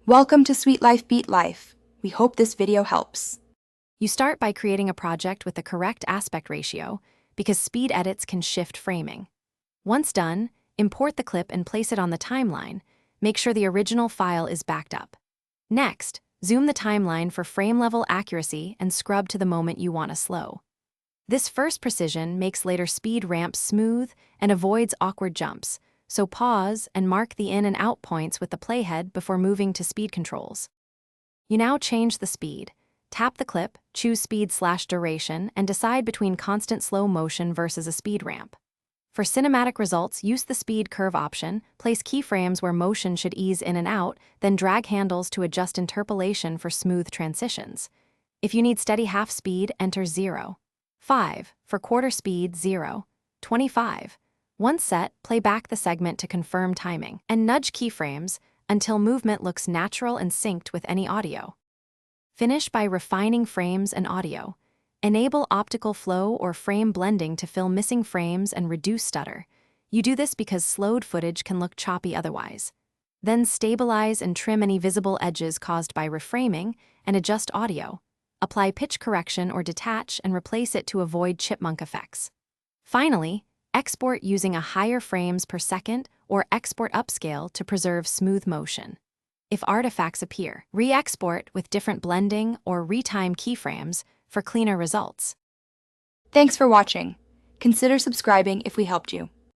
Welcome to Sweet Life Beat Life. We hope this video helps. You start by creating a project with the correct aspect ratio because speed edits can shift framing. Once done, import the clip and place it on the timeline. Make sure the original file is backed up. Next, zoom the timeline for frame-level accuracy and scrub to the moment you want to slow. This first precision makes later speed ramps smooth and avoids awkward jumps, so pause and mark the in and out points with the playhead before moving to speed controls. You now change the speed. Tap the clip, choose speed/duration, and decide between constant slow motion versus a speed ramp. For cinematic results, use the speed curve option, place keyframes where motion should ease in and out, then drag handles to adjust interpolation for smooth transitions. If you need steady half speed, enter 0. 5. For quarter speed, 0. 25. Once set, play back the segment to confirm timing, and nudge keyframes until movement looks natural and synced with any audio. Finish by refining frames and audio. Enable optical flow or frame blending to fill missing frames and reduce stutter. You do this because slowed footage can look choppy otherwise. Then stabilize and trim any visible edges caused by reframing and adjust audio. Apply pitch correction or detach and replace it to avoid chipmunk effects. Finally, export using a higher frames per second or export upscale to preserve smooth motion. If artifacts appear, re-export with different blending or retime keyframes for cleaner results. Thanks for watching. Consider subscribing if we helped you.